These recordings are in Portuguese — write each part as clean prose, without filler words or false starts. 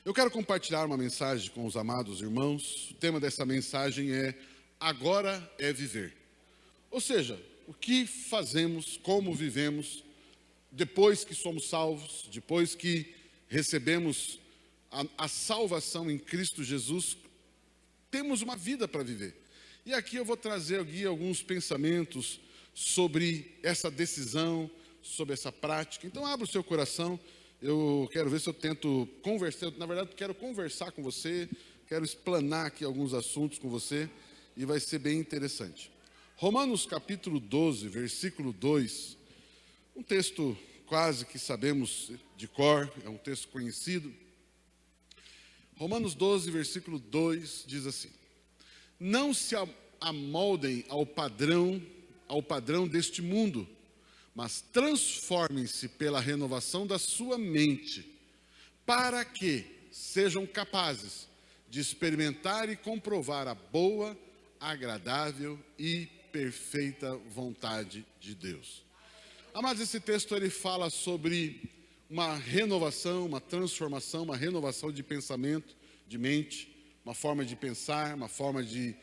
Eu quero compartilhar uma mensagem com os amados irmãos. O tema dessa mensagem é Agora é Viver. Ou seja, o que fazemos, como vivemos, depois que somos salvos, depois que recebemos a salvação em Cristo Jesus, temos uma vida para viver. E aqui eu vou trazer aqui alguns pensamentos sobre essa decisão, sobre essa prática. Então abra o seu coração. Eu quero ver se eu tento conversar, na verdade quero conversar com você, quero explanar aqui alguns assuntos com você e vai ser bem interessante. Romanos capítulo 12, versículo 2, um texto quase que sabemos de cor, é um texto conhecido. Romanos 12, versículo 2 diz assim: não se amoldem ao padrão deste mundo, mas transformem-se pela renovação da sua mente, para que sejam capazes de experimentar e comprovar a boa, agradável e perfeita vontade de Deus. Amados, esse texto ele fala sobre uma renovação, uma transformação, uma renovação de pensamento, de mente, uma forma de pensar, uma forma de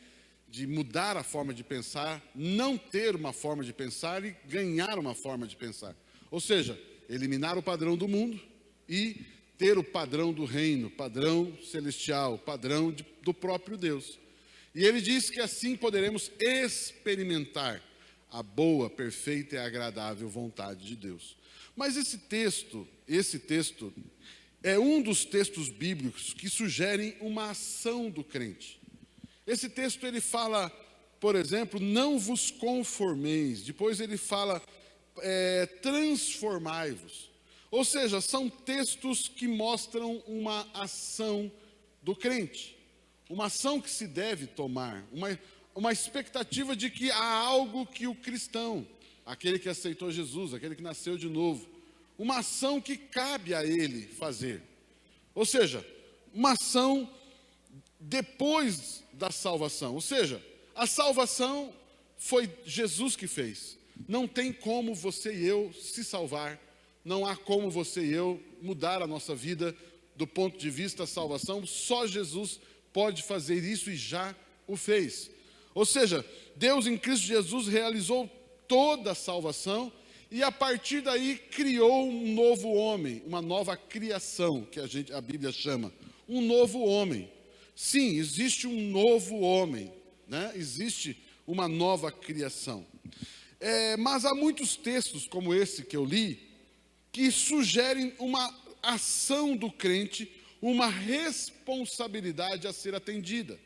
mudar a forma de pensar, não ter uma forma de pensar e ganhar uma forma de pensar. Ou seja, eliminar o padrão do mundo e ter o padrão do reino, padrão celestial, padrão do próprio Deus. E ele diz que assim poderemos experimentar a boa, perfeita e agradável vontade de Deus. Mas esse texto é um dos textos bíblicos que sugerem uma ação do crente. Esse texto ele fala, por exemplo, não vos conformeis. Depois ele fala, transformai-vos. Ou seja, são textos que mostram uma ação do crente. Uma ação que se deve tomar. Uma expectativa de que há algo que o cristão, aquele que aceitou Jesus, aquele que nasceu de novo, uma ação que cabe a ele fazer. Ou seja, uma ação depois da salvação. Ou seja, a salvação foi Jesus que fez. Não tem como você e eu se salvar. Não há como você e eu mudar a nossa vida do ponto de vista da salvação. Só Jesus pode fazer isso e já o fez. Ou seja, Deus em Cristo Jesus realizou toda a salvação e a partir daí criou um novo homem, uma nova criação, que a Bíblia chama. Um novo homem. Sim, existe um novo homem, né? Existe uma nova criação. Mas há muitos textos como esse que eu li, que sugerem uma ação do crente, uma responsabilidade a ser atendida.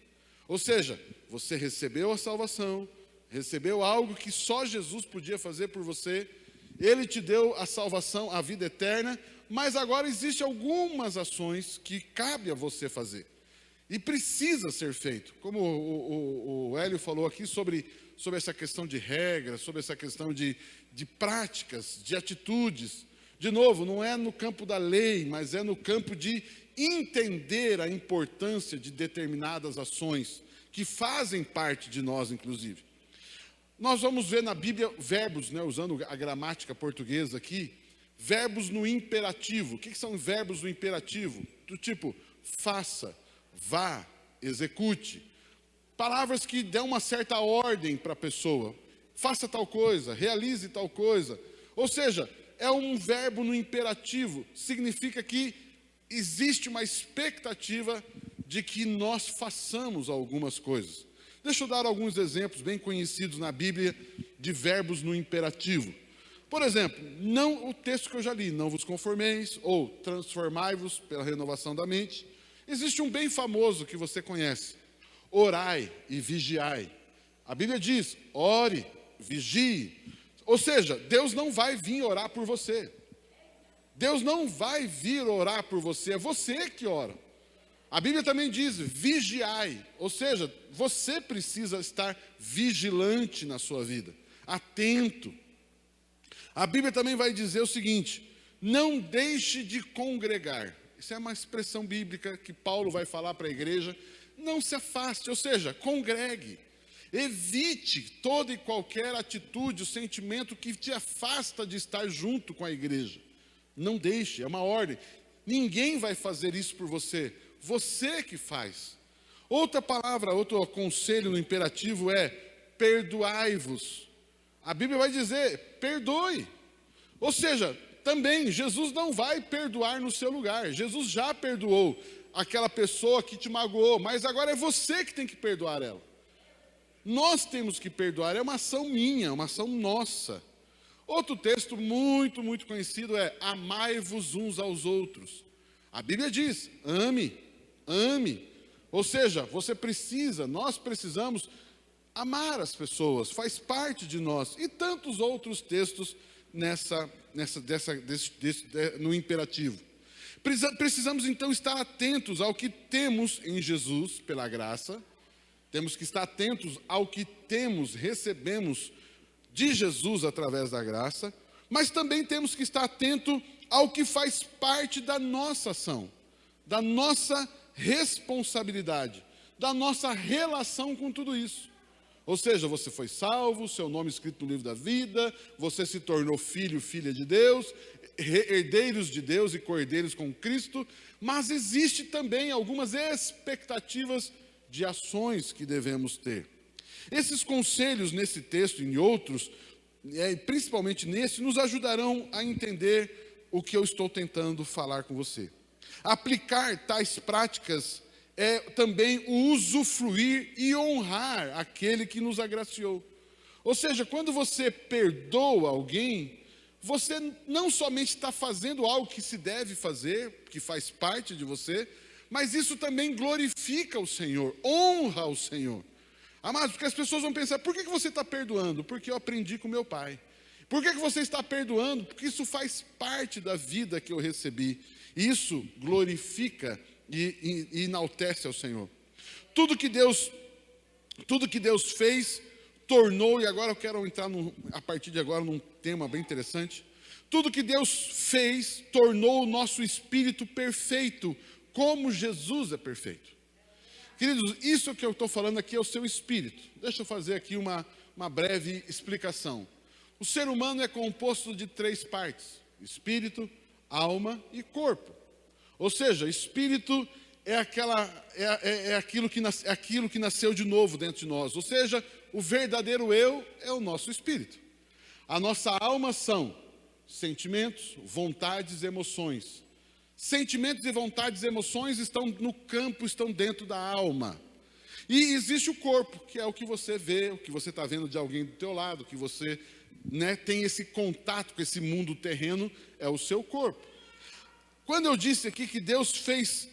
Ou seja, você recebeu a salvação, recebeu algo que só Jesus podia fazer por você, Ele te deu a salvação, a vida eterna, mas agora existem algumas ações que cabe a você fazer. E precisa ser feito, como o Hélio falou aqui sobre essa questão de regras, sobre essa questão de práticas, de atitudes. De novo, não é no campo da lei, mas é no campo de entender a importância de determinadas ações, que fazem parte de nós, inclusive. Nós vamos ver na Bíblia verbos, né, usando a gramática portuguesa aqui, verbos no imperativo. O que são verbos no imperativo? Do tipo, faça, vá, execute. Palavras que dão uma certa ordem para a pessoa. Faça tal coisa, realize tal coisa. Ou seja, é um verbo no imperativo. Significa que existe uma expectativa de que nós façamos algumas coisas. Deixa eu dar alguns exemplos bem conhecidos na Bíblia de verbos no imperativo. Por exemplo, não o texto que eu já li, não vos conformeis, ou transformai-vos pela renovação da mente. Existe um bem famoso que você conhece, orai e vigiai. A Bíblia diz, ore, vigie. Ou seja, Deus não vai vir orar por você. Deus não vai vir orar por você, é você que ora. A Bíblia também diz, vigiai. Ou seja, você precisa estar vigilante na sua vida, atento. A Bíblia também vai dizer o seguinte, não deixe de congregar. Isso é uma expressão bíblica que Paulo vai falar para a igreja. Não se afaste, ou seja, congregue. Evite toda e qualquer atitude, o sentimento que te afasta de estar junto com a igreja. Não deixe, é uma ordem. Ninguém vai fazer isso por você. Você que faz. Outra palavra, outro conselho no imperativo é perdoai-vos. A Bíblia vai dizer, perdoe. Ou seja, também Jesus não vai perdoar no seu lugar. Jesus já perdoou aquela pessoa que te magoou, mas agora é você que tem que perdoar ela. Nós temos que perdoar, é uma ação minha, uma ação nossa. Outro texto muito, muito conhecido é amai-vos uns aos outros. A Bíblia diz, ame, ame. Ou seja, nós precisamos amar as pessoas, faz parte de nós. E tantos outros textos no imperativo. Precisamos então estar atentos ao que temos em Jesus pela graça. Temos que estar atentos ao que recebemos de Jesus através da graça, mas também temos que estar atento ao que faz parte da nossa ação, da nossa responsabilidade, da nossa relação com tudo isso. Ou seja, você foi salvo, seu nome escrito no livro da vida, você se tornou filho, filha de Deus, herdeiros de Deus e cordeiros com Cristo, mas existe também algumas expectativas de ações que devemos ter. Esses conselhos nesse texto e em outros, principalmente nesse, nos ajudarão a entender o que eu estou tentando falar com você. Aplicar tais práticas é também o usufruir e honrar aquele que nos agraciou. Ou seja, quando você perdoa alguém, você não somente está fazendo algo que se deve fazer, que faz parte de você, mas isso também glorifica o Senhor, honra o Senhor. Amados, porque as pessoas vão pensar, por que você está perdoando? Porque eu aprendi com meu pai. Por que você está perdoando? Porque isso faz parte da vida que eu recebi. Isso glorifica e enaltece ao Senhor. Tudo que Deus fez, tornou, e agora eu quero entrar a partir de agora num tema bem interessante. Tudo que Deus fez, tornou o nosso espírito perfeito, como Jesus é perfeito. Queridos, isso que eu estou falando aqui é o seu espírito. Deixa eu fazer aqui uma breve explicação. O ser humano é composto de 3 partes: espírito, alma e corpo. Ou seja, espírito é aquilo que nasceu de novo dentro de nós. Ou seja, o verdadeiro eu é o nosso espírito. A nossa alma são sentimentos, vontades, emoções. Sentimentos e vontades e emoções estão no campo, estão dentro da alma. E existe o corpo, que é o que você vê, o que você está vendo de alguém do teu lado, que você tem esse contato com esse mundo terreno, é o seu corpo. Quando eu disse aqui que Deus fez,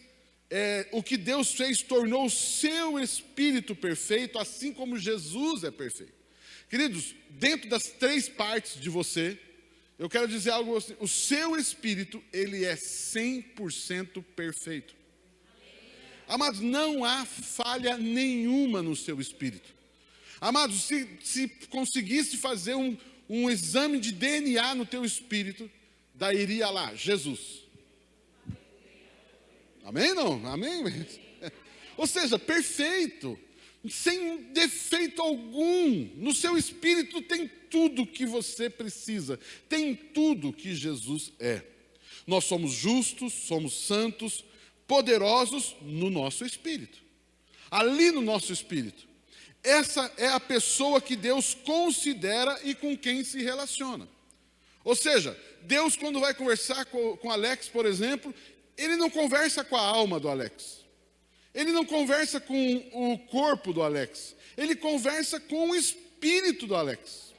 o que Deus fez tornou o seu espírito perfeito, assim como Jesus é perfeito. Queridos, dentro das 3 partes de você, eu quero dizer algo assim, o seu espírito, ele é 100% perfeito. Amados, não há falha nenhuma no seu espírito. Amados, se conseguisse fazer um exame de DNA no teu espírito, daí iria lá, Jesus. Amém não? Amém? Ou seja, perfeito, sem defeito algum. No seu espírito tem tudo que você precisa, tem tudo que Jesus é. Nós somos justos, somos santos, poderosos no nosso espírito. Ali no nosso espírito. Essa é a pessoa que Deus considera e com quem se relaciona. Ou seja, Deus, quando vai conversar com Alex, por exemplo, ele não conversa com a alma do Alex. Ele não conversa com o corpo do Alex. Ele conversa com o espírito do Alex.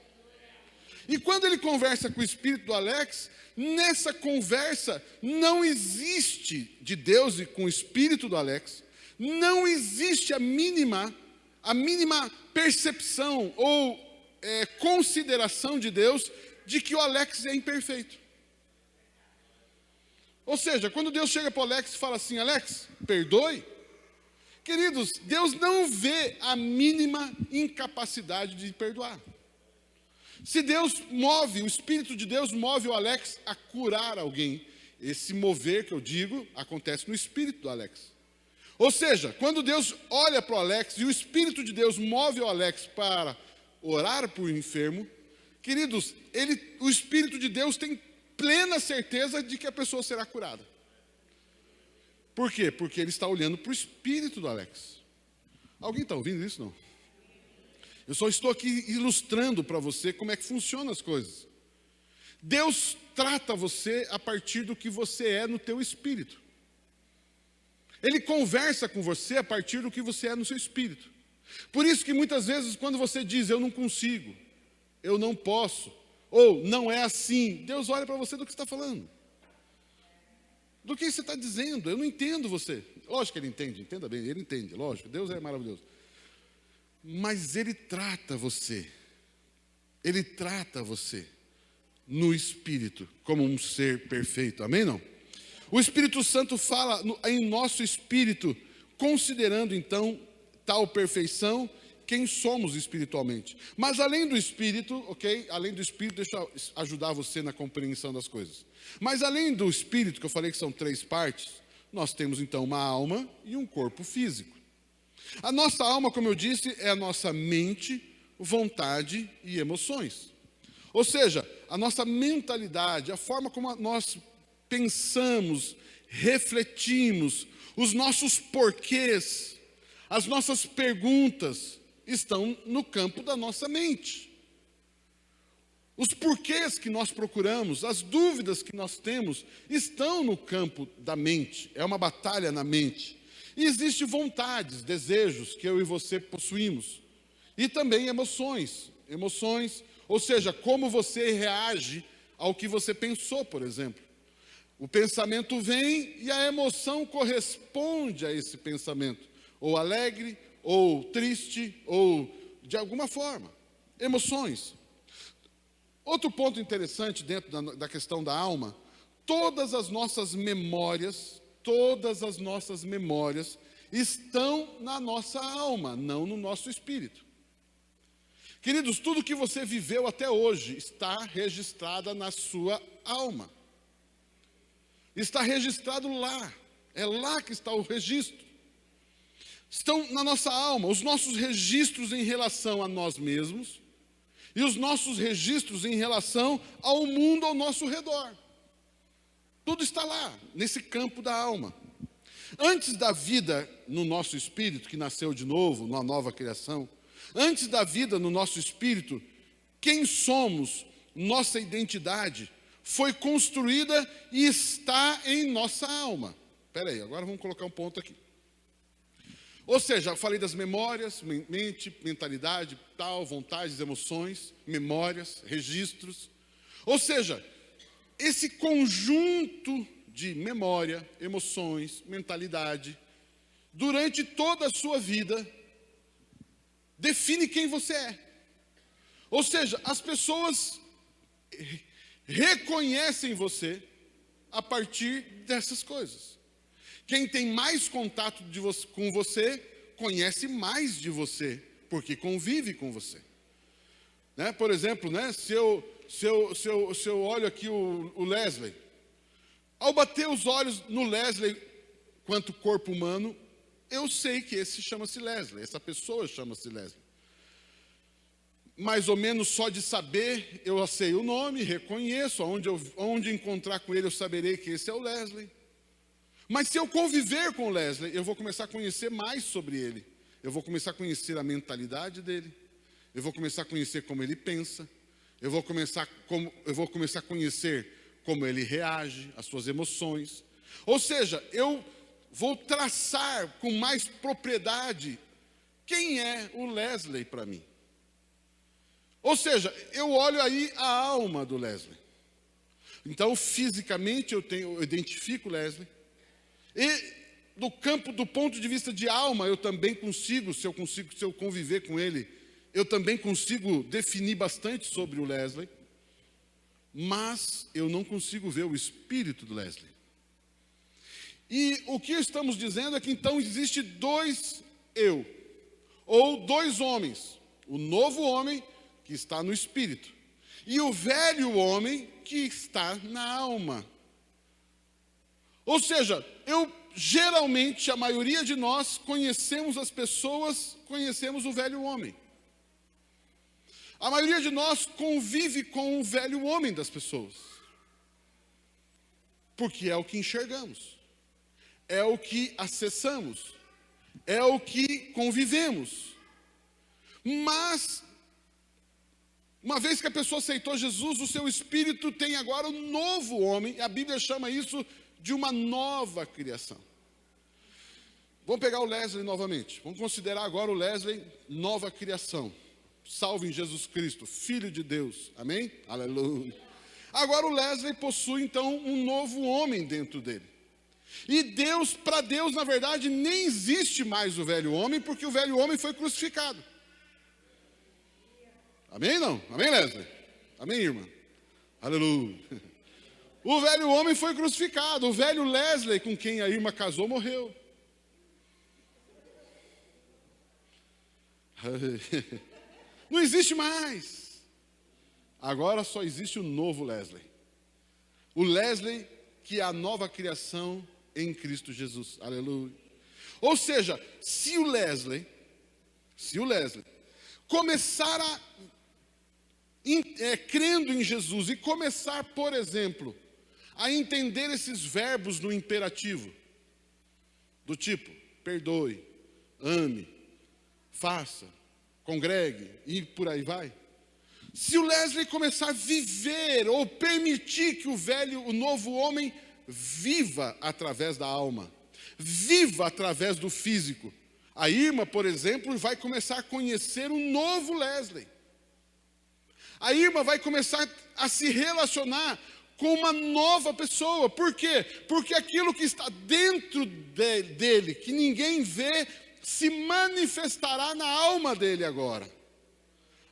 E quando ele conversa com o espírito do Alex, nessa conversa não existe de Deus e com o espírito do Alex, não existe a mínima percepção ou consideração de Deus de que o Alex é imperfeito. Ou seja, quando Deus chega para o Alex e fala assim, Alex, perdoe. Queridos, Deus não vê a mínima incapacidade de perdoar. Se Deus move, o Espírito de Deus move o Alex a curar alguém, esse mover que eu digo, acontece no Espírito do Alex. Ou seja, quando Deus olha para o Alex e o Espírito de Deus move o Alex para orar por um enfermo, queridos, o Espírito de Deus tem plena certeza de que a pessoa será curada. Por quê? Porque ele está olhando para o espírito do Alex. Alguém está ouvindo isso, não? Eu só estou aqui ilustrando para você como é que funcionam as coisas. Deus trata você a partir do que você é no teu espírito. Ele conversa com você a partir do que você é no seu espírito. Por isso que muitas vezes quando você diz, eu não consigo, eu não posso, ou não é assim, Deus olha para você do que você está falando. Do que você está dizendo, eu não entendo você. Lógico que ele entende, entenda bem, ele entende, lógico, Deus é maravilhoso. Mas ele trata você no espírito, como um ser perfeito, amém não? O Espírito Santo fala em nosso espírito, considerando então tal perfeição, quem somos espiritualmente. Mas além do espírito, ok? Além do espírito, deixa eu ajudar você na compreensão das coisas. Mas além do espírito, que eu falei que são 3 partes, nós temos então uma alma e um corpo físico. A nossa alma, como eu disse, é a nossa mente, vontade e emoções. Ou seja, a nossa mentalidade, a forma como nós pensamos, refletimos, os nossos porquês, as nossas perguntas estão no campo da nossa mente. Os porquês que nós procuramos, as dúvidas que nós temos, estão no campo da mente. É uma batalha na mente. E existem vontades, desejos que eu e você possuímos. E também emoções. Emoções, ou seja, como você reage ao que você pensou, por exemplo. O pensamento vem e a emoção corresponde a esse pensamento. Ou alegre, ou triste, ou de alguma forma. Emoções. Outro ponto interessante dentro da questão da alma, todas as nossas memórias estão na nossa alma, não no nosso espírito. Queridos, tudo que você viveu até hoje está registrado na sua alma. Está registrado lá, é lá que está o registro. Estão na nossa alma, os nossos registros em relação a nós mesmos e os nossos registros em relação ao mundo ao nosso redor. Tudo está lá, nesse campo da alma. Antes da vida no nosso espírito, que nasceu de novo, numa nova criação, antes da vida no nosso espírito, quem somos, nossa identidade, foi construída e está em nossa alma. Espera aí, agora vamos colocar um ponto aqui. Ou seja, eu falei das memórias, mente, mentalidade, tal, vontades, emoções, memórias, registros. Ou seja, esse conjunto de memória, emoções, mentalidade, durante toda a sua vida, define quem você é. Ou seja, as pessoas reconhecem você a partir dessas coisas. Quem tem mais contato com você, conhece mais de você, porque convive com você. Né? Por exemplo, né? se eu olho aqui o Leslie, ao bater os olhos no Leslie, quanto corpo humano, eu sei que esse chama-se Leslie, essa pessoa chama-se Leslie. Mais ou menos só de saber, eu sei o nome, reconheço, onde encontrar com ele eu saberei que esse é o Leslie. Mas se eu conviver com o Leslie, eu vou começar a conhecer mais sobre ele. Eu vou começar a conhecer a mentalidade dele. Eu vou começar a conhecer como ele pensa. Eu vou começar a conhecer como ele reage, as suas emoções. Ou seja, eu vou traçar com mais propriedade quem é o Leslie para mim. Ou seja, eu olho aí a alma do Leslie. Então, fisicamente, eu identifico o Leslie. E do ponto de vista de alma, eu também consigo, se eu conviver com ele, eu também consigo definir bastante sobre o Leslie. Mas eu não consigo ver o espírito do Leslie. E o que estamos dizendo é que então existe 2 eu, ou 2 homens. O novo homem que está no espírito e o velho homem que está na alma. Ou seja, geralmente, a maioria de nós conhecemos as pessoas, conhecemos o velho homem. A maioria de nós convive com o velho homem das pessoas. Porque é o que enxergamos. é o que acessamos, é o que convivemos. Mas, uma vez que a pessoa aceitou Jesus, o seu espírito tem agora um novo homem, e a Bíblia chama isso de uma nova criação. Vamos pegar o Wesley novamente, vamos considerar agora o Wesley nova criação. Salvo em Jesus Cristo, Filho de Deus, amém? Aleluia. Agora o Wesley possui então um novo homem dentro dele. E para Deus, na verdade, nem existe mais o velho homem, porque o velho homem foi crucificado. Amém não? Amém, Wesley? Amém, irmã? Aleluia. O velho homem foi crucificado. O velho Wesley, com quem a irmã casou, morreu. Não existe mais. Agora só existe o novo Wesley. O Wesley que é a nova criação em Cristo Jesus. Aleluia. Ou seja, se o Wesley começar crendo em Jesus e começar, por exemplo, a entender esses verbos no imperativo, do tipo, perdoe, ame, faça, congregue e por aí vai. Se o Wesley começar a viver ou permitir que o novo homem viva através da alma, viva através do físico, a irmã, por exemplo, vai começar a conhecer um novo Wesley. A irmã vai começar a se relacionar com uma nova pessoa. Por quê? Porque aquilo que está dentro dele, que ninguém vê, se manifestará na alma dele agora.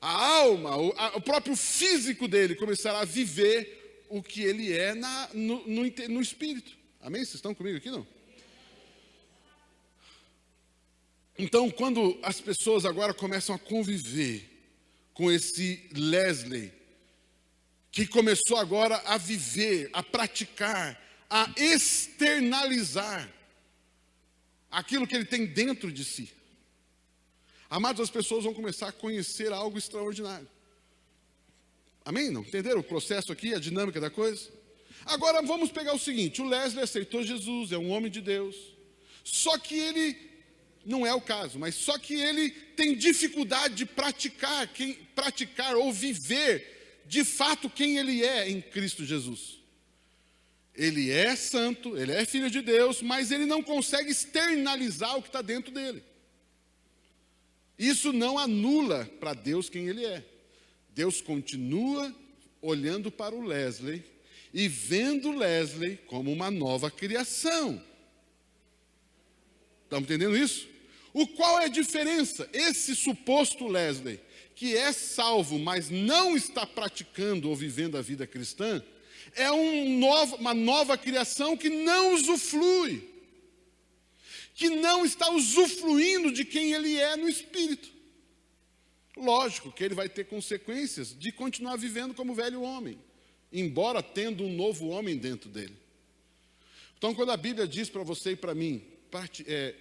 A alma, o próprio físico dele começará a viver o que ele é no espírito. Amém? Vocês estão comigo aqui, não? Então, quando as pessoas agora começam a conviver com esse Wesley, que começou agora a viver, a praticar, a externalizar aquilo que ele tem dentro de si. Amados, as pessoas vão começar a conhecer algo extraordinário. Amém? Não? Entenderam o processo aqui, a dinâmica da coisa? Agora vamos pegar o seguinte, o Wesley aceitou Jesus, é um homem de Deus, só que ele, não é o caso, mas só que ele tem dificuldade de praticar ou viver de fato quem ele é em Cristo Jesus. Ele é santo, ele é filho de Deus, mas ele não consegue externalizar o que está dentro dele. Isso não anula para Deus quem ele é. Deus continua olhando para o Wesley e vendo o Wesley como uma nova criação. Estamos entendendo isso? Qual é a diferença? Esse suposto Wesley, que é salvo, mas não está praticando ou vivendo a vida cristã, é uma nova criação que não usufrui, que não está usufruindo de quem ele é no espírito. Lógico que ele vai ter consequências de continuar vivendo como velho homem, embora tendo um novo homem dentro dele. Então, quando a Bíblia diz para você e para mim,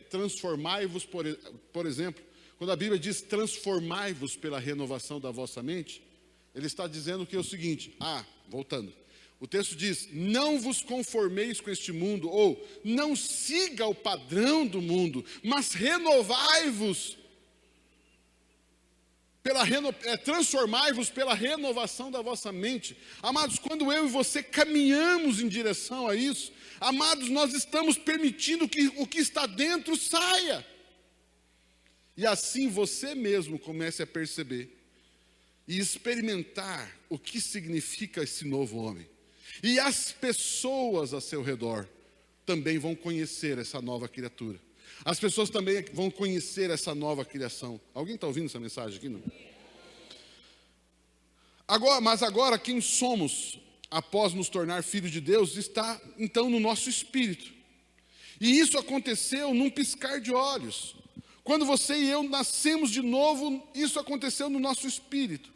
transformai-vos, por exemplo, quando a Bíblia diz transformai-vos pela renovação da vossa mente, ele está dizendo que é o seguinte, voltando, o texto diz, não vos conformeis com este mundo, ou não siga o padrão do mundo, mas renovai-vos, transformai-vos pela renovação da vossa mente. Amados, quando eu e você caminhamos em direção a isso, amados, nós estamos permitindo que o que está dentro saia. E assim você mesmo comece a perceber e experimentar o que significa esse novo homem. E as pessoas ao seu redor também vão conhecer essa nova criatura. As pessoas também vão conhecer essa nova criação. Alguém está ouvindo essa mensagem aqui? Não? Mas agora quem somos após nos tornar filhos de Deus está então no nosso espírito. E isso aconteceu num piscar de olhos. Quando você e eu nascemos de novo, isso aconteceu no nosso espírito.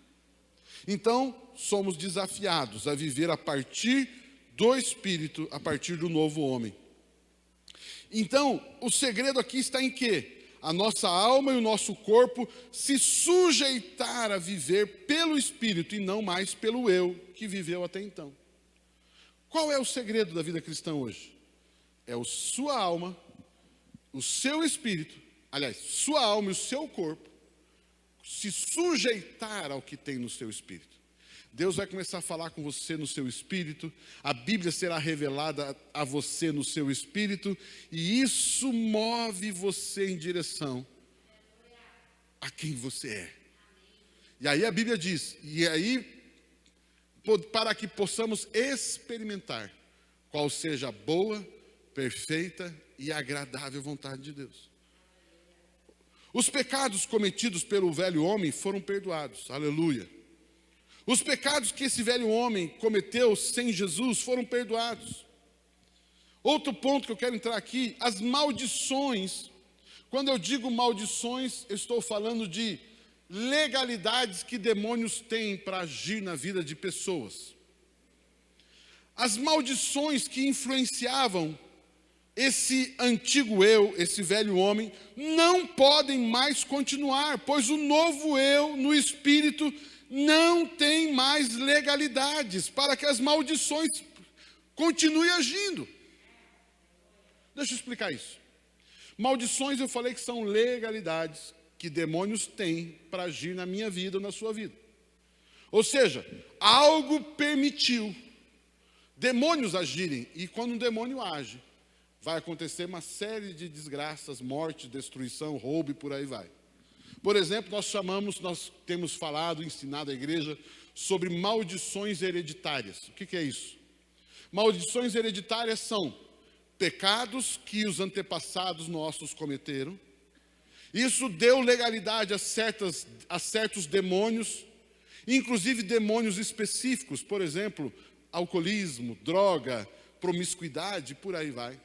Então, somos desafiados a viver a partir do Espírito, a partir do novo homem. Então, o segredo aqui está em quê? A nossa alma e o nosso corpo se sujeitar a viver pelo Espírito e não mais pelo eu que viveu até então. Qual é o segredo da vida cristã hoje? é a sua alma, o seu espírito, aliás, sua alma e o seu corpo, se sujeitar ao que tem no seu espírito. Deus vai começar a falar com você no seu espírito, a Bíblia será revelada a você no seu espírito, e isso move você em direção a quem você é. E aí a Bíblia diz, e aí, para que possamos experimentar qual seja a boa, perfeita e agradável vontade de Deus. Os pecados cometidos pelo velho homem foram perdoados, aleluia. Os pecados que esse velho homem cometeu sem Jesus foram perdoados. Outro ponto que eu quero entrar aqui, as maldições. Quando eu digo maldições, eu estou falando de legalidades que demônios têm para agir na vida de pessoas. As maldições que influenciavam esse antigo eu, esse velho homem, não podem mais continuar, pois o novo eu, no espírito, não tem mais legalidades para que as maldições continuem agindo. Deixa eu explicar isso. Maldições eu falei que são legalidades que demônios têm para agir na minha vida ou na sua vida. Ou seja, algo permitiu demônios agirem, e quando um demônio age, vai acontecer uma série de desgraças, morte, destruição, roubo e por aí vai. Por exemplo, nós temos falado, ensinado a igreja sobre maldições hereditárias. O que é isso? Maldições hereditárias são pecados que os antepassados nossos cometeram. Isso deu legalidade a certos demônios, inclusive demônios específicos, por exemplo, alcoolismo, droga, promiscuidade, por aí vai.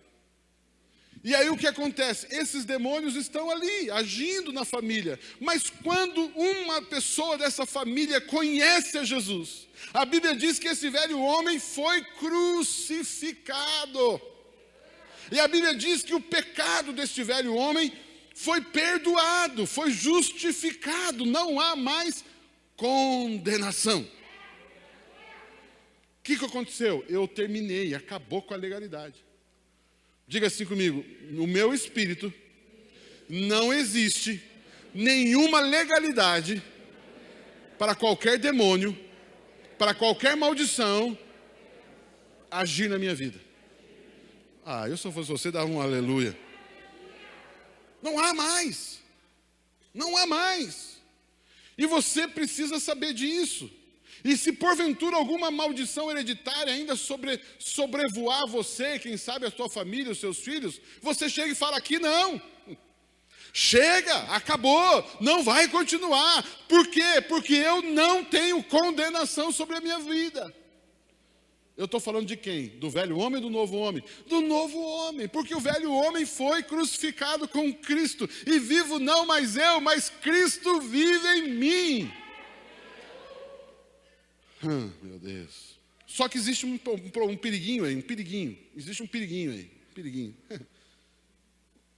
E aí o que acontece? Esses demônios estão ali, agindo na família. Mas quando uma pessoa dessa família conhece a Jesus, a Bíblia diz que esse velho homem foi crucificado. E a Bíblia diz que o pecado deste velho homem foi perdoado, foi justificado. Não há mais condenação. O que aconteceu? Eu terminei, acabou com a legalidade. Diga assim comigo, no meu espírito não existe nenhuma legalidade para qualquer demônio, para qualquer maldição agir na minha vida. Eu se eu fosse você dava um aleluia. Não há mais. Não há mais. E você precisa saber disso. E se porventura alguma maldição hereditária ainda sobrevoar você, quem sabe a sua família, os seus filhos, você chega e fala aqui não. Chega, acabou, não vai continuar. Por quê? Porque eu não tenho condenação sobre a minha vida. Eu estou falando de quem? Do velho homem ou do novo homem? Do novo homem, porque o velho homem foi crucificado com Cristo. E vivo não mais eu, mas Cristo vive em mim. Meu Deus. Só que existe um periguinho aí, Existe um periguinho aí,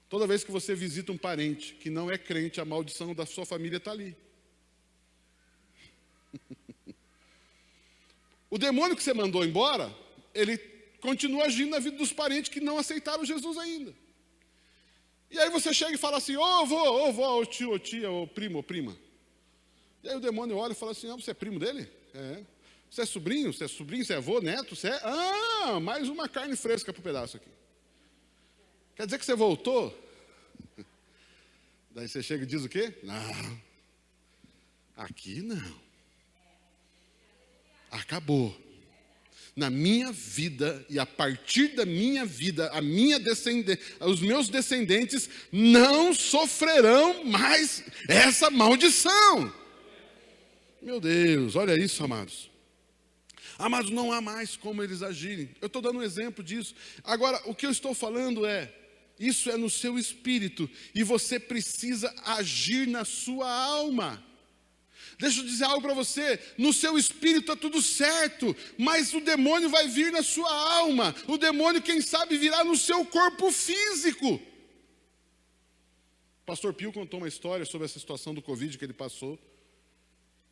Toda vez que você visita um parente que não é crente, a maldição da sua família está ali. O demônio que você mandou embora, ele continua agindo na vida dos parentes que não aceitaram Jesus ainda. E aí você chega e fala assim, ô avô, ô tio, ô tia, ô primo, ô prima. E aí o demônio olha e fala assim, você é primo dele? É. Você é sobrinho, você é avô, neto, você é... mais uma carne fresca para o pedaço aqui. Quer dizer que você voltou? Daí você chega e diz o quê? Não. Aqui não. Acabou. Na minha vida e a partir da minha vida, os meus descendentes não sofrerão mais essa maldição. Meu Deus, olha isso, amados. Amados, não há mais como eles agirem. Eu estou dando um exemplo disso. Agora, o que eu estou falando isso é no seu espírito. E você precisa agir na sua alma. Deixa eu dizer algo para você. No seu espírito está tudo certo. Mas o demônio vai vir na sua alma. O demônio, quem sabe, virá no seu corpo físico. O pastor Pio contou uma história sobre essa situação do Covid que ele passou.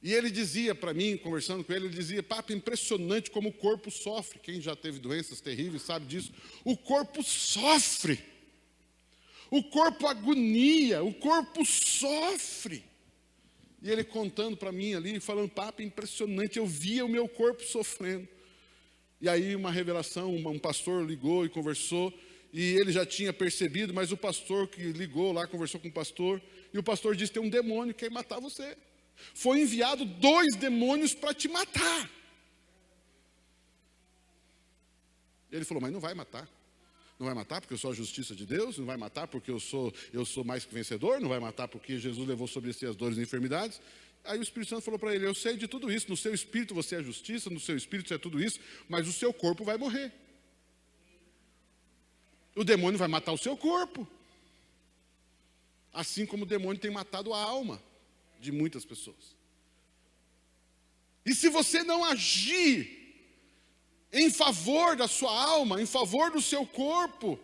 E ele dizia para mim, conversando com ele, ele dizia: Papa, impressionante como o corpo sofre. Quem já teve doenças terríveis sabe disso. O corpo sofre. O corpo agonia, o corpo sofre. E ele contando para mim ali, falando: Papa, impressionante, eu via o meu corpo sofrendo. E aí uma revelação, um pastor ligou e conversou, e ele já tinha percebido, mas o pastor que ligou lá, conversou com o pastor, e o pastor disse: tem um demônio que quer matar você. Foi enviado 2 demônios para te matar. Ele falou: mas não vai matar. Não vai matar porque eu sou a justiça de Deus, não vai matar porque eu sou mais que vencedor, não vai matar porque Jesus levou sobre si as dores e enfermidades. Aí o Espírito Santo falou para ele: eu sei de tudo isso, no seu espírito você é a justiça, no seu espírito você é tudo isso, mas o seu corpo vai morrer. O demônio vai matar o seu corpo, assim como o demônio tem matado a alma de muitas pessoas. E se você não agir em favor da sua alma, em favor do seu corpo,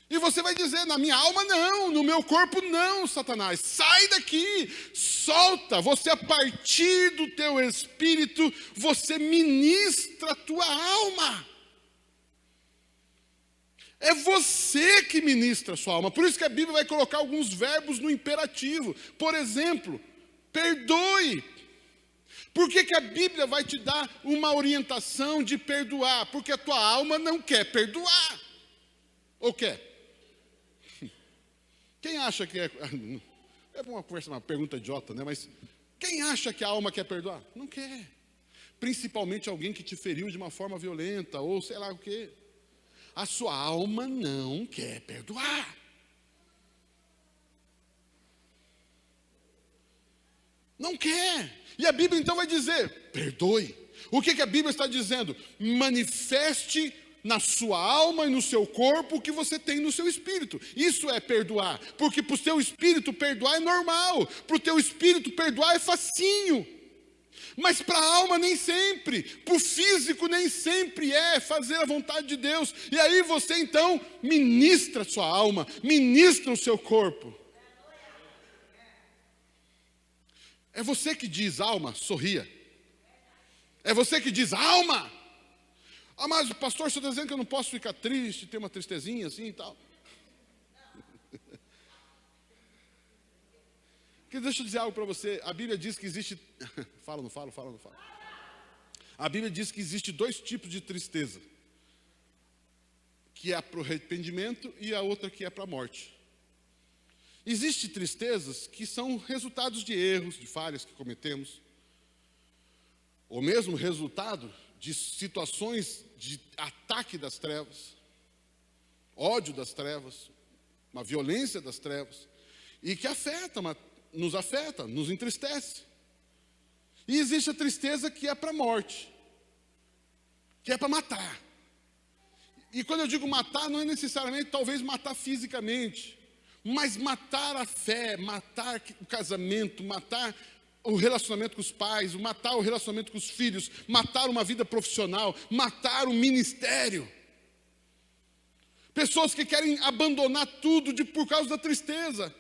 e você vai dizer: na minha alma não, no meu corpo não, Satanás, sai daqui, solta. Você, a partir do teu espírito, você ministra a tua alma. É você que ministra a sua alma. Por isso que a Bíblia vai colocar alguns verbos no imperativo. Por exemplo, perdoe. Por que a Bíblia vai te dar uma orientação de perdoar? Porque a tua alma não quer perdoar. Ou quer? Quem acha que é uma conversa, uma pergunta idiota, né? Mas quem acha que a alma quer perdoar? Não quer. Principalmente alguém que te feriu de uma forma violenta, ou sei lá o quê. A sua alma não quer perdoar. Não quer. E a Bíblia então vai dizer: perdoe. O que a Bíblia está dizendo? Manifeste na sua alma e no seu corpo o que você tem no seu espírito. Isso é perdoar. Porque para o seu espírito perdoar é normal. Para o teu espírito perdoar é facinho. Mas para a alma nem sempre. Para o físico nem sempre é fazer a vontade de Deus. E aí você então ministra a sua alma, ministra o seu corpo. É você que diz: alma, sorria. É você que diz: alma. Ah, mas o pastor está dizendo que eu não posso ficar triste, ter uma tristezinha assim e tal. Deixa eu dizer algo para você. A Bíblia diz que existe... Fala, não falo. A Bíblia diz que existe 2 tipos de tristeza. Que é para o arrependimento e a outra que é para a morte. Existem tristezas que são resultados de erros, de falhas que cometemos. Ou mesmo resultado de situações de ataque das trevas. Ódio das trevas. Uma violência das trevas. E que nos afeta, nos entristece. E existe a tristeza que é para a morte. Que é para matar. E quando eu digo matar, não é necessariamente talvez matar fisicamente. Mas matar a fé, matar o casamento, matar o relacionamento com os pais, matar o relacionamento com os filhos, matar uma vida profissional, matar o ministério. Pessoas que querem abandonar tudo por causa da tristeza.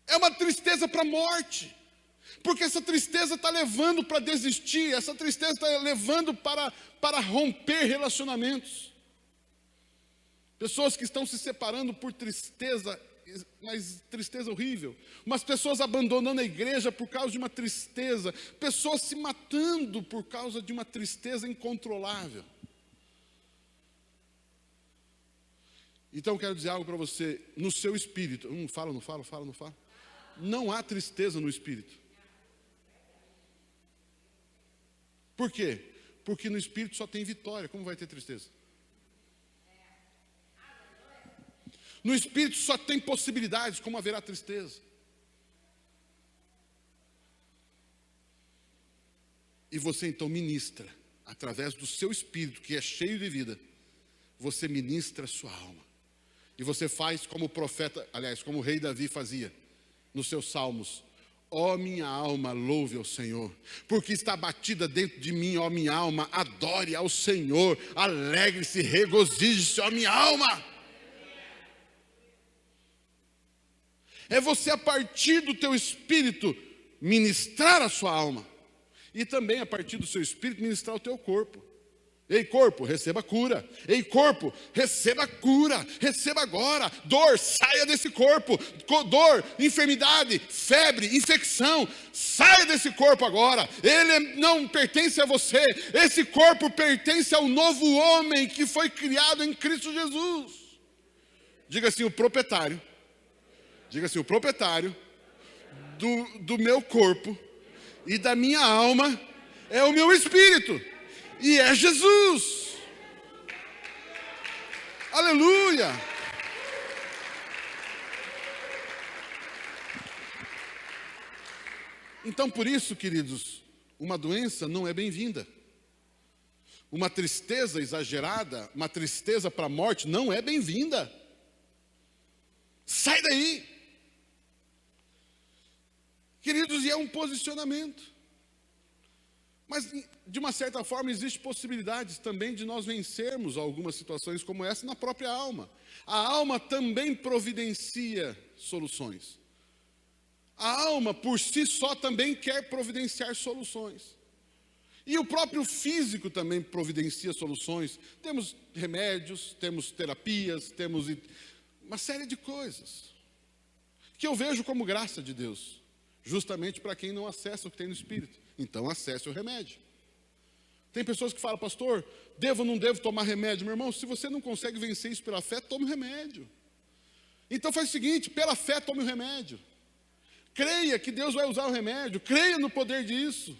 É uma tristeza para a morte. Porque essa tristeza está levando para desistir, essa tristeza está levando para romper relacionamentos. Pessoas que estão se separando por tristeza, mas tristeza horrível. Umas pessoas abandonando a igreja por causa de uma tristeza. Pessoas se matando por causa de uma tristeza incontrolável. Então eu quero dizer algo para você. No seu espírito, não falo. Não há tristeza no espírito. Por quê? Porque no espírito só tem vitória. Como vai ter tristeza? No espírito só tem possibilidades, como haverá tristeza. E você então ministra, através do seu espírito, que é cheio de vida, você ministra a sua alma. E você faz como o profeta, aliás, como o rei Davi fazia, nos seus salmos: ó minha alma, louve ao Senhor, porque está batida dentro de mim, ó minha alma, adore ao Senhor, alegre-se, regozije-se, ó minha alma. É você, a partir do teu espírito, ministrar a sua alma. E também, a partir do seu espírito, ministrar o teu corpo. Ei, corpo, receba cura. Ei, corpo, receba cura. Receba agora. Dor, saia desse corpo. Dor, enfermidade, febre, infecção, saia desse corpo agora. Ele não pertence a você. Esse corpo pertence ao novo homem que foi criado em Cristo Jesus. Diga assim, o proprietário. Diga assim, o proprietário do meu corpo e da minha alma é o meu espírito. E é Jesus. Aleluia. Então, por isso, queridos, uma doença não é bem-vinda. Uma tristeza exagerada, uma tristeza para a morte não é bem-vinda. Sai daí. Queridos, e é um posicionamento. Mas, de uma certa forma, existem possibilidades também de nós vencermos algumas situações como essa na própria alma. A alma também providencia soluções. A alma, por si só, também quer providenciar soluções. E o próprio físico também providencia soluções. Temos remédios, temos terapias, temos uma série de coisas que eu vejo como graça de Deus, justamente para quem não acessa o que tem no Espírito. Então, acesse o remédio. Tem pessoas que falam, pastor, devo ou não devo tomar remédio? Meu irmão, se você não consegue vencer isso pela fé, tome o remédio. Então, faz o seguinte, pela fé, tome o remédio. Creia que Deus vai usar o remédio. Creia no poder disso.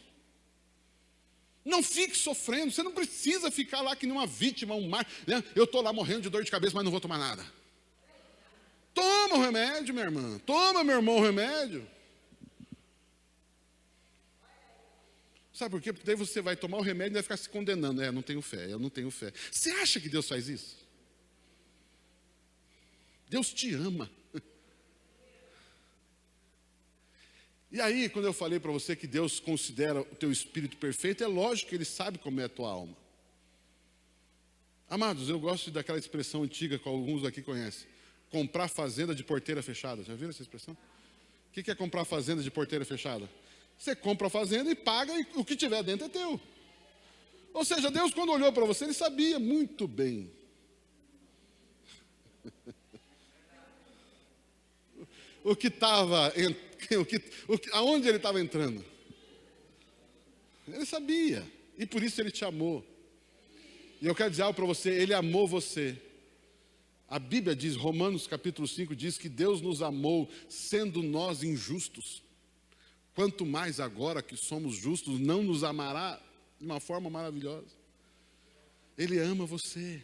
Não fique sofrendo. Você não precisa ficar lá que nem uma vítima, um mar. Né? Eu estou lá morrendo de dor de cabeça, mas não vou tomar nada. Toma o remédio, minha irmã. Toma, meu irmão, o remédio. Sabe por quê? Porque daí você vai tomar o remédio e vai ficar se condenando. Eu não tenho fé, eu não tenho fé. Você acha que Deus faz isso? Deus te ama. E aí, quando eu falei para você que Deus considera o teu espírito perfeito, é lógico que Ele sabe como é a tua alma. Amados, eu gosto daquela expressão antiga que alguns aqui conhecem. Comprar fazenda de porteira fechada. Já viram essa expressão? O que é comprar fazenda de porteira fechada? Você compra a fazenda e paga e o que tiver dentro é teu. Ou seja, Deus quando olhou para você, Ele sabia muito bem. Aonde Ele estava entrando. Ele sabia. E por isso Ele te amou. E eu quero dizer algo para você, Ele amou você. A Bíblia diz, Romanos capítulo 5, diz que Deus nos amou sendo nós injustos. Quanto mais agora que somos justos, não nos amará de uma forma maravilhosa. Ele ama você.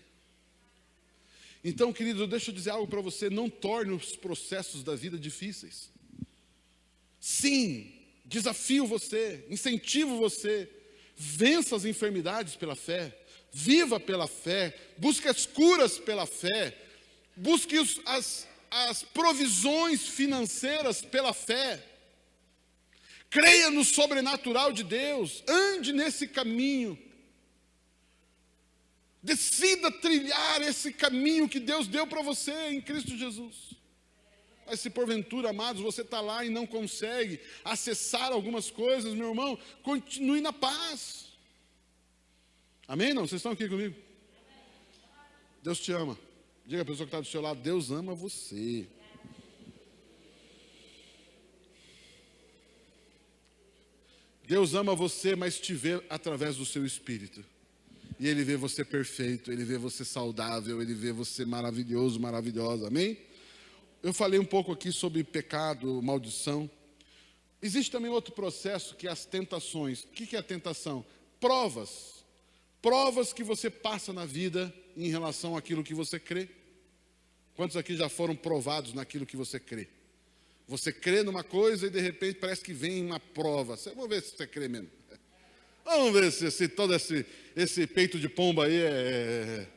Então, querido, deixa eu dizer algo para você. Não torne os processos da vida difíceis. Sim, desafio você, incentivo você. Vença as enfermidades pela fé. Viva pela fé. Busque as curas pela fé. Busque as provisões financeiras pela fé. Creia no sobrenatural de Deus. Ande nesse caminho. Decida trilhar esse caminho que Deus deu para você em Cristo Jesus. Mas se porventura, amados, você está lá e não consegue acessar algumas coisas, meu irmão, continue na paz. Amém? Não? Vocês estão aqui comigo? Deus te ama. Diga a pessoa que está do seu lado, Deus ama você. Deus ama você, mas te vê através do seu espírito. E Ele vê você perfeito, Ele vê você saudável, Ele vê você maravilhoso, maravilhosa. Amém? Eu falei um pouco aqui sobre pecado, maldição. Existe também outro processo que é as tentações. O que é a tentação? Provas. Provas que você passa na vida em relação àquilo que você crê. Quantos aqui já foram provados naquilo que você crê? Você crê numa coisa e de repente parece que vem uma prova. Vamos ver se você crê mesmo. Vamos ver se todo esse peito de pomba aí é...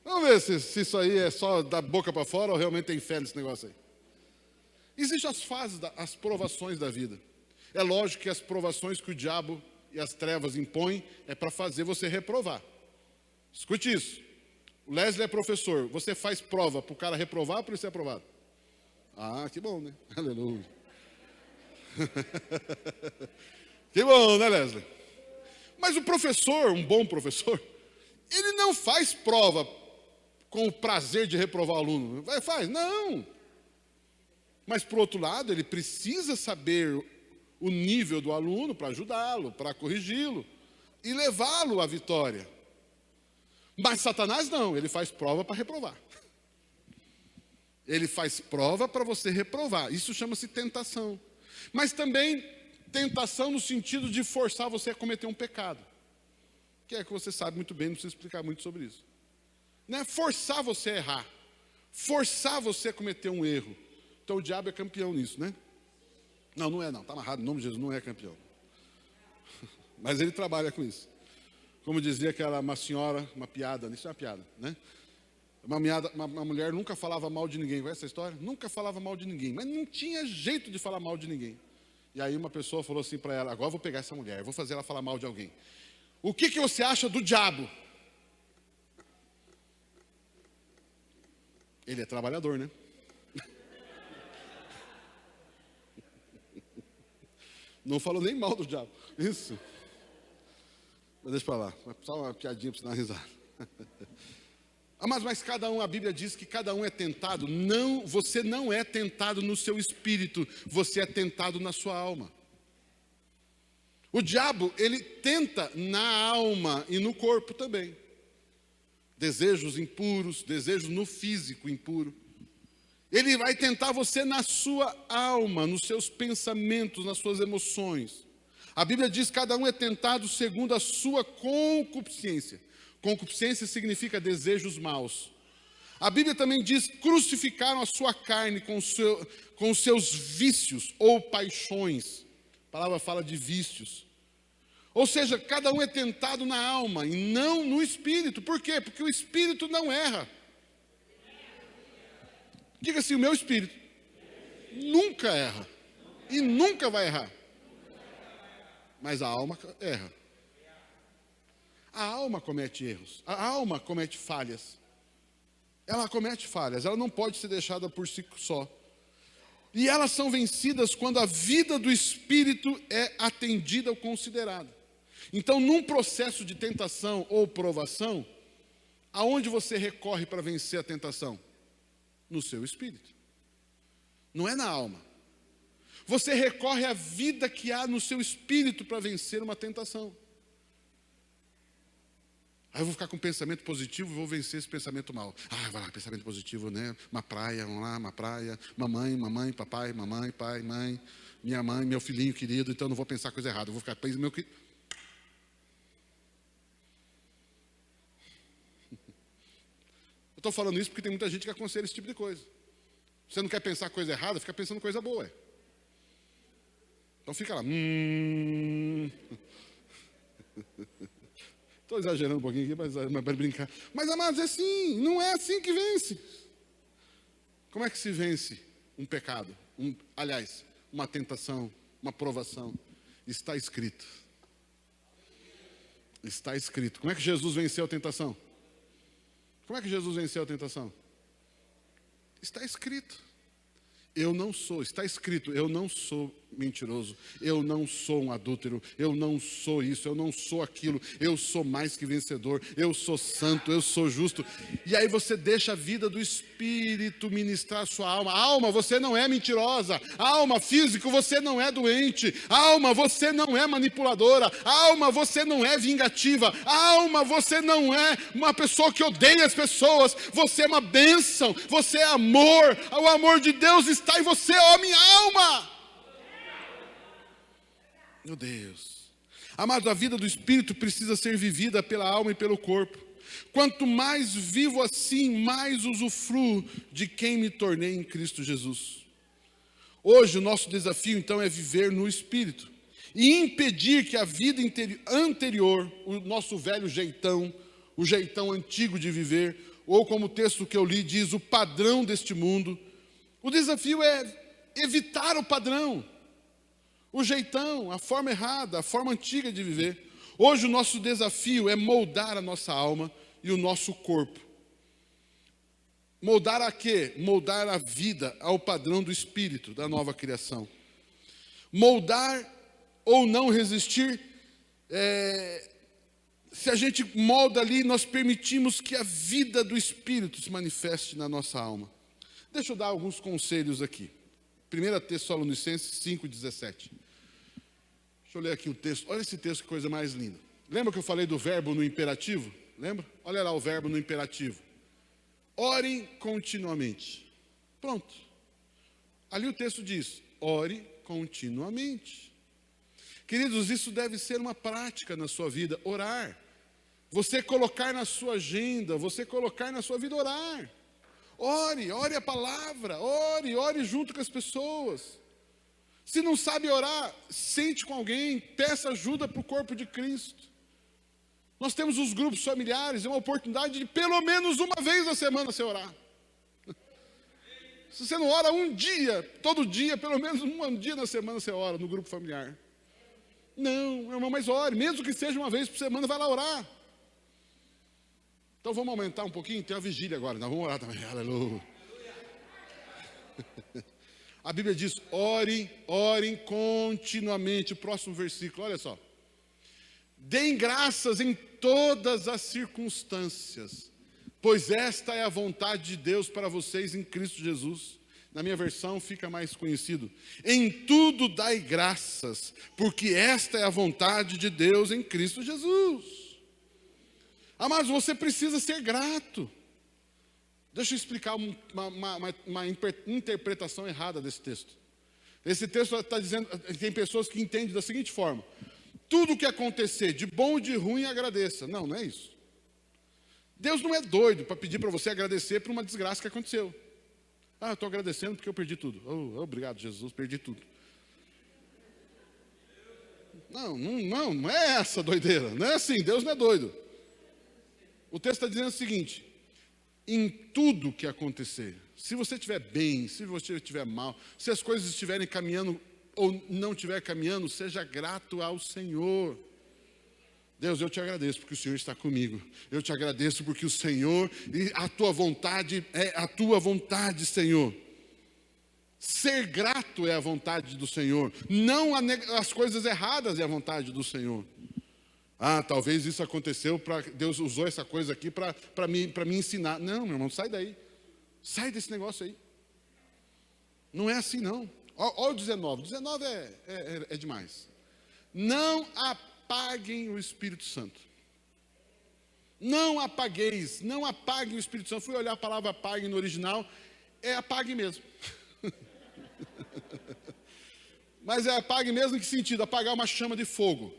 Vamos ver se isso aí é só da boca para fora ou realmente tem fé nesse negócio aí. Existem as fases, as provações da vida. É lógico que as provações que o diabo e as trevas impõem é para fazer você reprovar. Escute isso. O Leslie é professor. Você faz prova para o cara reprovar ou para ele ser aprovado? Ah, que bom, né? Aleluia. Que bom, né, Leslie? Mas o professor, um bom professor, ele não faz prova com o prazer de reprovar o aluno. Faz? Não. Mas, por outro lado, ele precisa saber o nível do aluno para ajudá-lo, para corrigi-lo e levá-lo à vitória. Mas Satanás não, ele faz prova para reprovar. Ele faz prova para você reprovar. Isso chama-se tentação. Mas também tentação no sentido de forçar você a cometer um pecado. Que é que você sabe muito bem, não precisa explicar muito sobre isso. Não é forçar você a errar. Forçar você a cometer um erro. Então o diabo é campeão nisso, né? Não, não é não. Está amarrado, em nome de Jesus, não é campeão. Mas ele trabalha com isso. Como dizia uma senhora, uma piada, isso é uma piada, né? Uma mulher nunca falava mal de ninguém. Conhece essa história? Nunca falava mal de ninguém, mas não tinha jeito de falar mal de ninguém. E aí uma pessoa falou assim para ela: agora eu vou pegar essa mulher, eu vou fazer ela falar mal de alguém. O que você acha do diabo? Ele é trabalhador, né? Não falou nem mal do diabo. Isso. Mas deixa para lá. Só uma piadinha para você dar uma risada. Mas cada um, a Bíblia diz que cada um é tentado. Não, você não é tentado no seu espírito, você é tentado na sua alma. O diabo, ele tenta na alma e no corpo também. Desejos impuros, desejos no físico impuro. Ele vai tentar você na sua alma, nos seus pensamentos, nas suas emoções. A Bíblia diz que cada um é tentado segundo a sua concupiscência. Concupiscência significa desejos maus. A Bíblia também diz: crucificaram a sua carne com os seus vícios ou paixões. A palavra fala de vícios. Ou seja, cada um é tentado na alma e não no espírito. Por quê? Porque o espírito não erra. Diga assim: o meu espírito nunca erra e nunca vai errar. Mas a alma erra. A alma comete erros. A alma comete falhas. Ela comete falhas. Ela não pode ser deixada por si só. E elas são vencidas quando a vida do espírito é atendida ou considerada. Então, num processo de tentação ou provação, aonde você recorre para vencer a tentação? No seu espírito. Não é na alma. Você recorre à vida que há no seu espírito para vencer uma tentação. Aí eu vou ficar com um pensamento positivo e vou vencer esse pensamento mal. Vai lá, pensamento positivo, né? Uma praia, vamos lá, uma praia. Mamãe, papai, mamãe, pai, mãe. Minha mãe, meu filhinho querido, então eu não vou pensar coisa errada. Eu vou ficar, meu que... Eu estou falando isso porque tem muita gente que aconselha esse tipo de coisa. Você não quer pensar coisa errada, fica pensando coisa boa. Então fica lá. Estou exagerando um pouquinho aqui, mas para brincar. Mas, amados, é assim, não é assim que vence. Como é que se vence um pecado? Aliás, uma tentação, uma provação? Está escrito. Está escrito. Como é que Jesus venceu a tentação? Como é que Jesus venceu a tentação? Está escrito. Está escrito, eu não sou mentiroso, eu não sou um adúltero, eu não sou isso, eu não sou aquilo, eu sou mais que vencedor, eu sou santo, eu sou justo. E aí você deixa a vida do Espírito ministrar a sua alma. Alma, você não é mentirosa. Alma, físico, você não é doente. Alma, você não é manipuladora. Alma, você não é vingativa. Alma, você não é uma pessoa que odeia as pessoas. Você é uma bênção, você é amor. O amor de Deus está em você, ó minha alma. Meu Deus. Amados, a vida do Espírito precisa ser vivida pela alma e pelo corpo. Quanto mais vivo assim, mais usufruo de quem me tornei em Cristo Jesus. Hoje o nosso desafio então é viver no Espírito e impedir que a vida anterior, o nosso velho jeitão, o jeitão antigo de viver, ou como o texto que eu li diz, o padrão deste mundo. O desafio é evitar o padrão, o jeitão, a forma errada, a forma antiga de viver. Hoje o nosso desafio é moldar a nossa alma e o nosso corpo. Moldar a quê? Moldar a vida ao padrão do Espírito, da nova criação. Moldar ou não resistir, se a gente molda ali, nós permitimos que a vida do Espírito se manifeste na nossa alma. Deixa eu dar alguns conselhos aqui. 1 Tessalonicenses 5,17. Deixa eu ler aqui o texto. Olha esse texto, que coisa mais linda. Lembra que eu falei do verbo no imperativo? Lembra? Olha lá o verbo no imperativo. Orem continuamente. Pronto. Ali o texto diz, ore continuamente. Queridos, isso deve ser uma prática na sua vida, orar. Você colocar na sua agenda, você colocar na sua vida orar. Ore a palavra, ore junto com as pessoas. Se não sabe orar, sente com alguém, peça ajuda para o corpo de Cristo. Nós temos os grupos familiares, é uma oportunidade de pelo menos uma vez na semana você orar. Se você não ora um dia, todo dia, pelo menos um dia na semana você ora no grupo familiar. Não, irmão, mas ore, mesmo que seja uma vez por semana, vai lá orar. Então vamos aumentar um pouquinho, tem a vigília agora, nós vamos orar também, aleluia. A Bíblia diz, orem continuamente. O próximo versículo, olha só. Deem graças em todas as circunstâncias, pois esta é a vontade de Deus para vocês em Cristo Jesus. Na minha versão fica mais conhecido. Em tudo dai graças, porque esta é a vontade de Deus em Cristo Jesus. Amados, você precisa ser grato. Deixa eu explicar uma interpretação errada desse texto. Esse texto está dizendo, tem pessoas que entendem da seguinte forma: tudo que acontecer, de bom ou de ruim, agradeça. Não, não é isso. Deus não é doido para pedir para você agradecer por uma desgraça que aconteceu. Eu estou agradecendo porque eu perdi tudo. Obrigado, Jesus, perdi tudo. Não é essa doideira. Não é assim, Deus não é doido. O texto está dizendo o seguinte: em tudo que acontecer, se você estiver bem, se você estiver mal, se as coisas estiverem caminhando ou não estiver caminhando, seja grato ao Senhor. Deus, eu te agradeço porque o Senhor está comigo. Eu te agradeço porque o Senhor, e a tua vontade é a tua vontade, Senhor. Ser grato é a vontade do Senhor. Não as coisas erradas é a vontade do Senhor. Talvez isso aconteceu, Deus usou essa coisa aqui para me ensinar. Não, meu irmão, sai daí. Sai desse negócio aí. Não é assim, não. Olha o 19. 19 é demais. Não apaguem o Espírito Santo. Não apagueis, não apaguem o Espírito Santo. Fui olhar a palavra apague no original, é apague mesmo. Mas é apague mesmo em que sentido? Apagar uma chama de fogo.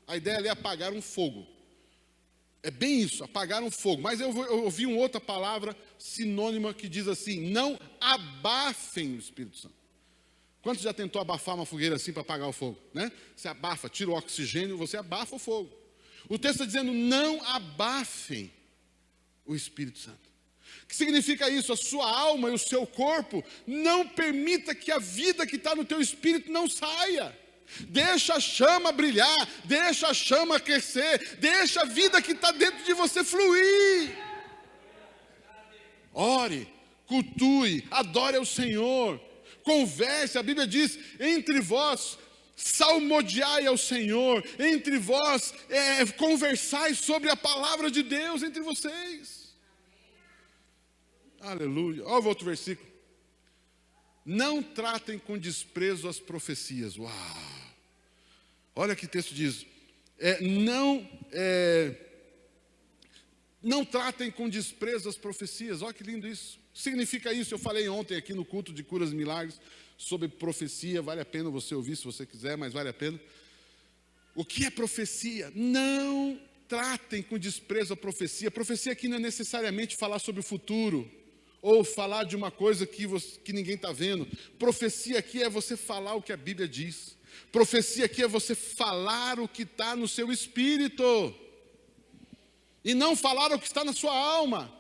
A ideia ali é apagar um fogo. É bem isso, apagar um fogo. Mas eu ouvi uma outra palavra sinônima que diz assim: não abafem o Espírito Santo. Quantos já tentou abafar uma fogueira assim para apagar o fogo? Né? Você abafa, tira o oxigênio, você abafa o fogo. O texto está dizendo: não abafem o Espírito Santo. O que significa isso? A sua alma e o seu corpo, não permita que a vida que está no teu espírito não saia. Deixa a chama brilhar, deixa a chama crescer, deixa a vida que está dentro de você fluir. Ore, cultue, adore ao Senhor, converse. A Bíblia diz: entre vós salmodiai ao Senhor, entre vós conversai sobre a palavra de Deus entre vocês. Aleluia. Olha o outro versículo. Não tratem com desprezo as profecias. Uau! Olha que texto diz. Não tratem com desprezo as profecias. Olha que lindo isso. Significa isso. Eu falei ontem aqui no culto de curas e milagres sobre profecia. Vale a pena você ouvir se você quiser, mas vale a pena. O que é profecia? Não tratem com desprezo a profecia. Profecia aqui não é necessariamente falar sobre o futuro, ou falar de uma coisa que ninguém está vendo. Profecia aqui é você falar o que a Bíblia diz. Profecia aqui é você falar o que está no seu espírito, e não falar o que está na sua alma.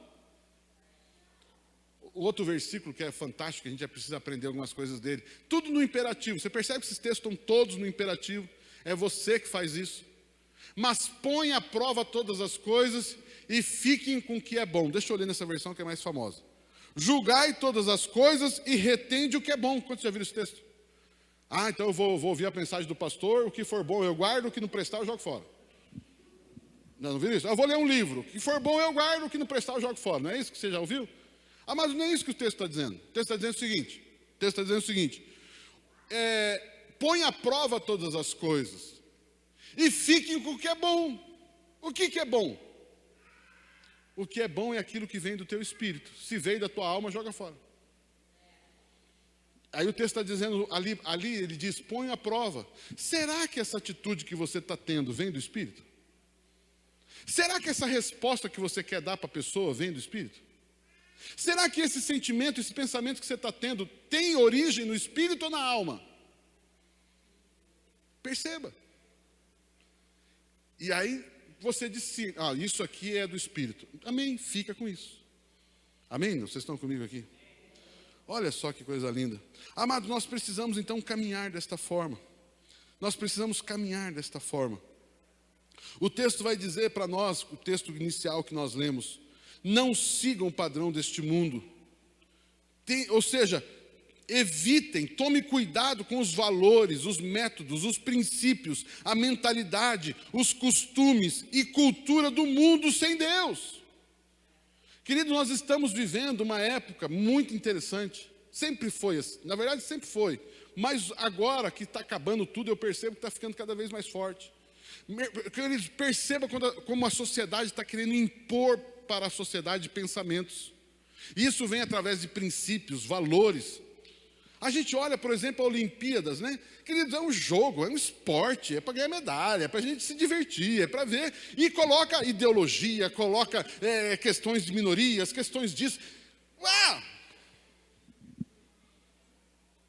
O outro versículo que é fantástico, a gente já precisa aprender algumas coisas dele. Tudo no imperativo. Você percebe que esses textos estão todos no imperativo? É você que faz isso. Mas põe à prova todas as coisas e fiquem com o que é bom. Deixa eu ler nessa versão que é mais famosa. Julgai todas as coisas e retende o que é bom. Quantos já viram esse texto? Então eu vou ouvir a mensagem do pastor, o que for bom eu guardo, o que não prestar eu jogo fora. Não viram isso? Eu vou ler um livro, o que for bom eu guardo, o que não prestar eu jogo fora. Não é isso que você já ouviu? Mas não é isso que o texto está dizendo. O texto está dizendo o seguinte, põe à prova todas as coisas e fiquem com o que é bom. O que é bom? O que é bom é aquilo que vem do teu espírito. Se veio da tua alma, joga fora. Aí o texto está dizendo, ali ele diz, põe à prova. Será que essa atitude que você está tendo vem do espírito? Será que essa resposta que você quer dar para a pessoa vem do espírito? Será que esse sentimento, esse pensamento que você está tendo, tem origem no espírito ou na alma? Perceba. E aí você diz sim, isso aqui é do espírito. Amém, fica com isso. Amém? Vocês estão comigo aqui? Olha só que coisa linda. Amados, nós precisamos então caminhar desta forma. Nós precisamos caminhar desta forma. O texto vai dizer para nós, o texto inicial que nós lemos, não sigam o padrão deste mundo. Ou seja, evitem, tome cuidado com os valores, os métodos, os princípios, a mentalidade, os costumes e cultura do mundo sem Deus. Querido, nós estamos vivendo uma época muito interessante. Sempre foi assim, na verdade sempre foi. Mas agora que está acabando tudo, eu percebo que está ficando cada vez mais forte. Queridos, perceba como a sociedade está querendo impor para a sociedade pensamentos. Isso vem através de princípios, valores. A gente olha, por exemplo, a Olimpíadas, né? Queridos, é um jogo, é um esporte, é para ganhar medalha, é para a gente se divertir, é para ver. E coloca ideologia, coloca questões de minorias, questões disso.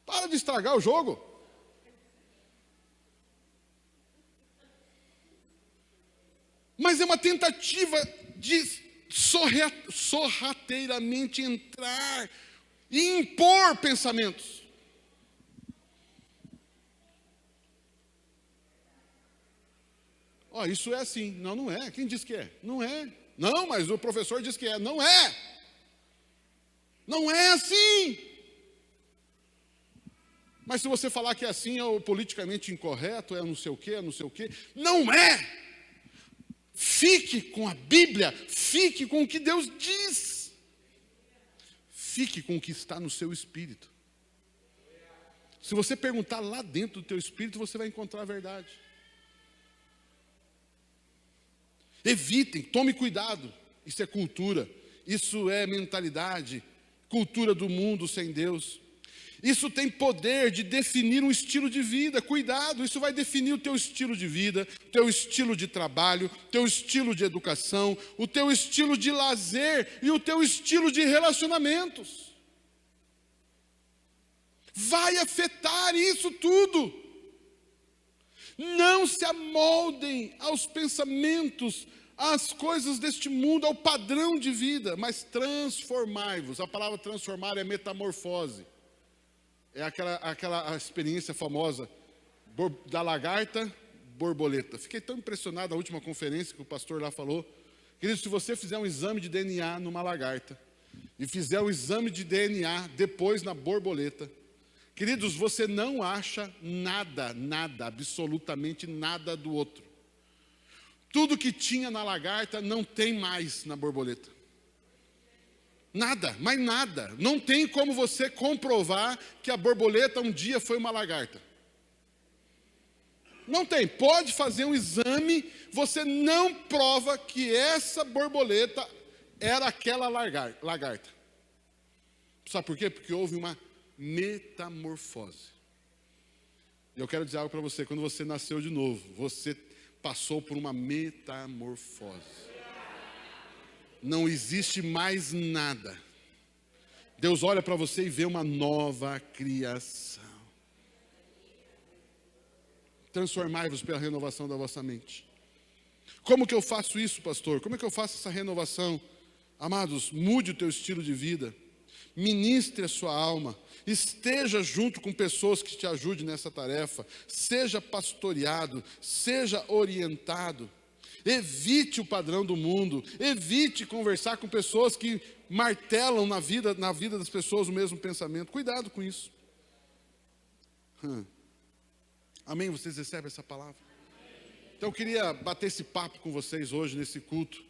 Para de estragar o jogo. Mas é uma tentativa de sorrateiramente entrar e impor pensamentos. Isso é assim. Não, não é. Quem diz que é? Não é. Não, mas o professor diz que é. Não é. Não é assim. Mas se você falar que é assim, é o politicamente incorreto, é não sei o quê, é não sei o quê. Não é. Fique com a Bíblia, fique com o que Deus diz. Fique com o que está no seu espírito. Se você perguntar lá dentro do teu espírito, você vai encontrar a verdade. Evitem, tome cuidado. Isso é cultura, isso é mentalidade, cultura do mundo sem Deus. Isso tem poder de definir um estilo de vida. Cuidado, isso vai definir o teu estilo de vida, o teu estilo de trabalho, o teu estilo de educação, o teu estilo de lazer e o teu estilo de relacionamentos. Vai afetar isso tudo. Não se amoldem aos pensamentos, às coisas deste mundo, ao padrão de vida, mas transformai-vos. A palavra transformar é metamorfose. É aquela experiência famosa da lagarta, borboleta. Fiquei tão impressionado na última conferência que o pastor lá falou. Querido, se você fizer um exame de DNA numa lagarta e fizer um exame de DNA depois na borboleta, queridos, você não acha nada, absolutamente nada do outro. Tudo que tinha na lagarta não tem mais na borboleta. Nada, mas nada. Não tem como você comprovar que a borboleta um dia foi uma lagarta. Não tem. Pode fazer um exame, você não prova que essa borboleta era aquela lagarta. Sabe por quê? Porque houve uma metamorfose. E eu quero dizer algo para você. Quando você nasceu de novo, você passou por uma metamorfose. Não existe mais nada. Deus olha para você e vê uma nova criação. Transformai-vos pela renovação da vossa mente. Como que eu faço isso, pastor? Como é que eu faço essa renovação? Amados, mude o teu estilo de vida. Ministre a sua alma. Esteja junto com pessoas que te ajudem nessa tarefa. Seja pastoreado, seja orientado. Evite o padrão do mundo. Evite conversar com pessoas que martelam na vida das pessoas o mesmo pensamento. Cuidado com isso. Amém? Vocês recebem essa palavra? Então eu queria bater esse papo com vocês hoje nesse culto,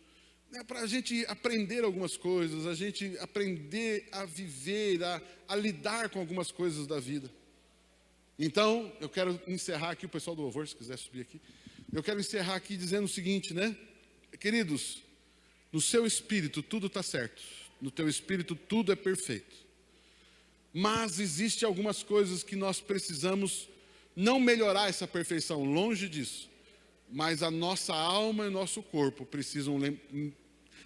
para a gente aprender algumas coisas, a gente aprender a viver, a lidar com algumas coisas da vida. Então, eu quero encerrar aqui, o pessoal do louvor, se quiser subir aqui. Eu quero encerrar aqui dizendo o seguinte, Queridos, no seu espírito tudo está certo. No teu espírito tudo é perfeito. Mas existem algumas coisas que nós precisamos não melhorar essa perfeição, longe disso. Mas a nossa alma e o nosso corpo precisam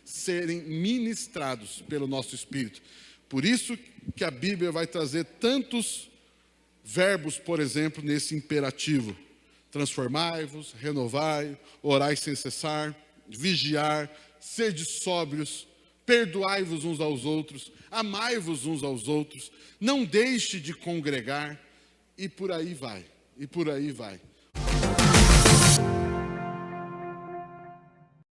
serem ministrados pelo nosso espírito. Por isso que a Bíblia vai trazer tantos verbos, por exemplo, nesse imperativo: transformai-vos, renovai, orai sem cessar, vigiar, sede sóbrios, perdoai-vos uns aos outros, amai-vos uns aos outros, não deixe de congregar, e por aí vai, e por aí vai.